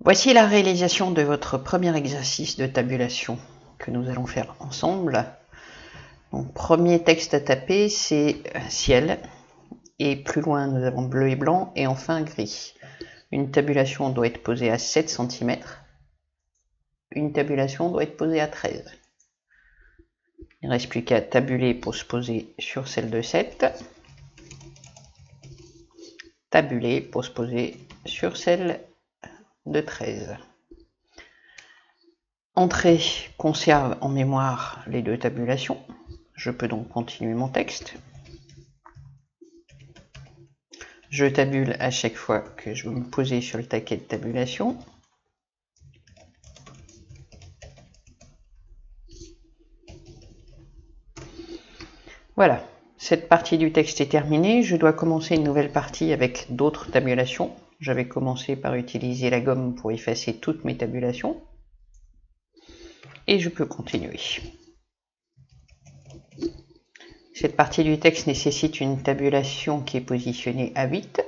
Voici la réalisation de votre premier exercice de tabulation que nous allons faire ensemble. Donc, premier texte à taper, c'est ciel, et plus loin nous avons bleu et blanc, et enfin gris. Une tabulation doit être posée à 7 cm, une tabulation doit être posée à 13. Il ne reste plus qu'à tabuler pour se poser sur celle de 7, tabuler pour se poser sur celle de 13. Entrée conserve en mémoire les deux tabulations. Je peux donc continuer mon texte. Je tabule à chaque fois que je veux me poser sur le taquet de tabulation. Voilà, cette partie du texte est terminée. Je dois commencer une nouvelle partie avec d'autres tabulations. J'avais commencé par utiliser la gomme pour effacer toutes mes tabulations. Et je peux continuer. Cette partie du texte nécessite une tabulation qui est positionnée à 8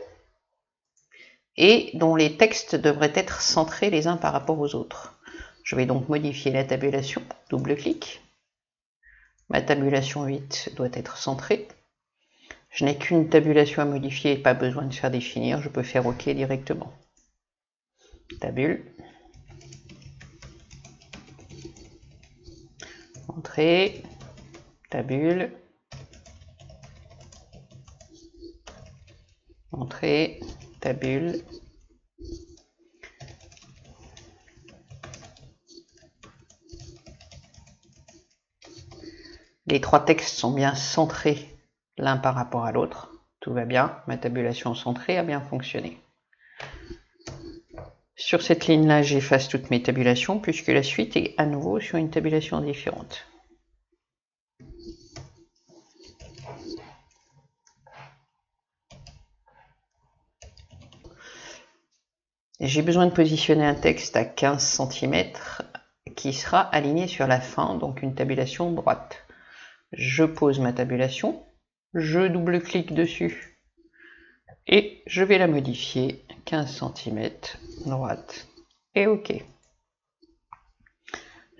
et dont les textes devraient être centrés les uns par rapport aux autres. Je vais donc modifier la tabulation, double-clic. Ma tabulation 8 doit être centrée. Je n'ai qu'une tabulation à modifier, pas besoin de faire définir, je peux faire OK directement. Tabule. Entrée. Tabule. Entrée. Tabule. Les trois textes sont bien centrés l'un par rapport à l'autre. Tout va bien, ma tabulation centrée a bien fonctionné. Sur cette ligne-là, j'efface toutes mes tabulations puisque la suite est à nouveau sur une tabulation différente. J'ai besoin de positionner un texte à 15 cm qui sera aligné sur la fin, donc une tabulation droite. Je pose ma tabulation, je double-clique dessus et je vais la modifier 15 cm droite et OK.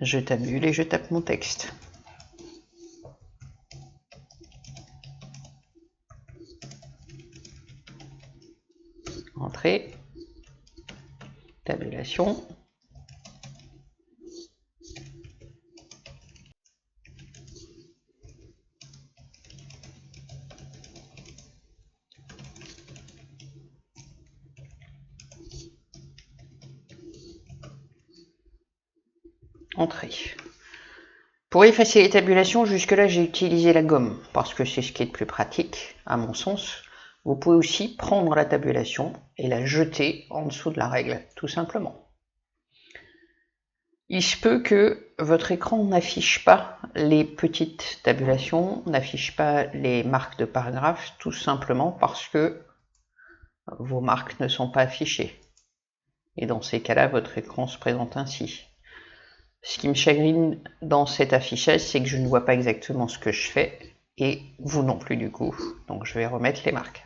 Je tabule et je tape mon texte. Entrée, tabulation. Entrée. Pour effacer les tabulations, jusque-là j'ai utilisé la gomme, parce que c'est ce qui est le plus pratique, à mon sens. Vous pouvez aussi prendre la tabulation et la jeter en dessous de la règle, tout simplement. Il se peut que votre écran n'affiche pas les petites tabulations, n'affiche pas les marques de paragraphes, tout simplement parce que vos marques ne sont pas affichées. Et dans ces cas-là, votre écran se présente ainsi. Ce qui me chagrine dans cet affichage, c'est que je ne vois pas exactement ce que je fais, et vous non plus du coup. Donc je vais remettre les marques.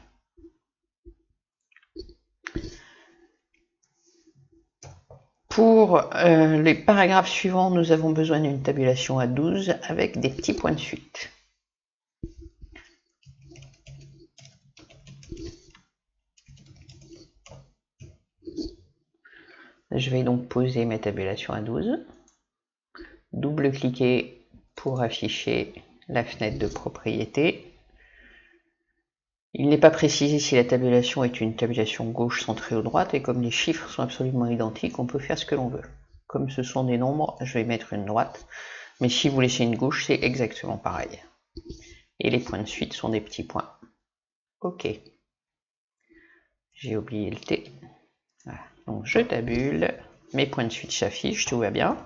Pour les paragraphes suivants, nous avons besoin d'une tabulation à 12 avec des petits points de suite. Je vais donc poser ma tabulation à 12. Double-cliquer pour afficher la fenêtre de propriété. Il n'est pas précisé si la tabulation est une tabulation gauche centrée ou droite, et comme les chiffres sont absolument identiques, on peut faire ce que l'on veut. Comme ce sont des nombres, je vais mettre une droite, mais si vous laissez une gauche, c'est exactement pareil. Et les points de suite sont des petits points. OK. J'ai oublié le T. Voilà. Donc je tabule, mes points de suite s'affichent, tout va bien.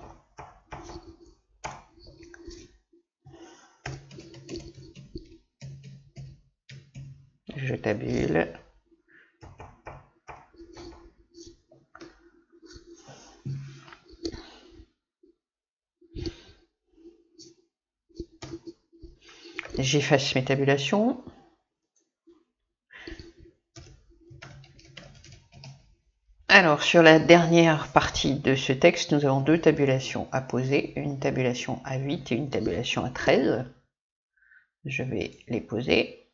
Je tabule. J'efface mes tabulations. Alors, sur la dernière partie de ce texte, nous avons deux tabulations à poser, une tabulation à 8 et une tabulation à 13. Je vais les poser.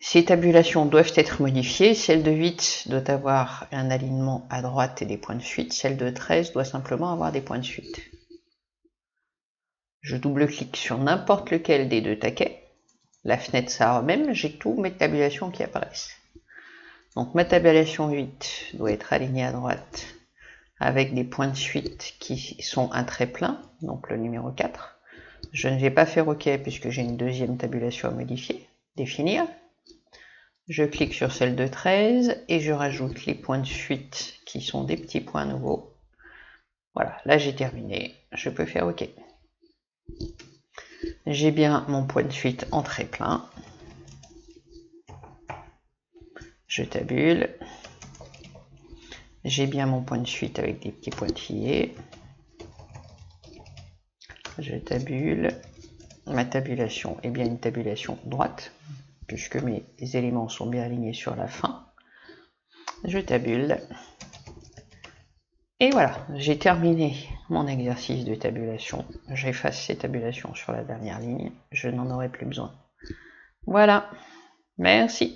Ces tabulations doivent être modifiées. Celle de 8 doit avoir un alignement à droite et des points de suite. Celle de 13 doit simplement avoir des points de suite. Je double-clique sur n'importe lequel des deux taquets. La fenêtre sera même, j'ai toutes mes tabulations qui apparaissent. Donc ma tabulation 8 doit être alignée à droite avec des points de suite qui sont un trait plein, donc le numéro 4. Je ne vais pas faire OK puisque j'ai une deuxième tabulation à modifier, définir. Je clique sur celle de 13 et je rajoute les points de suite qui sont des petits points nouveaux. Voilà, là j'ai terminé, je peux faire OK. J'ai bien mon point de suite en trait plein. Je tabule. J'ai bien mon point de suite avec des petits pointillés. Je tabule. Ma tabulation est bien une tabulation droite, puisque mes éléments sont bien alignés sur la fin. Je tabule. Et voilà, j'ai terminé mon exercice de tabulation. J'efface ces tabulations sur la dernière ligne, je n'en aurai plus besoin. Voilà, merci.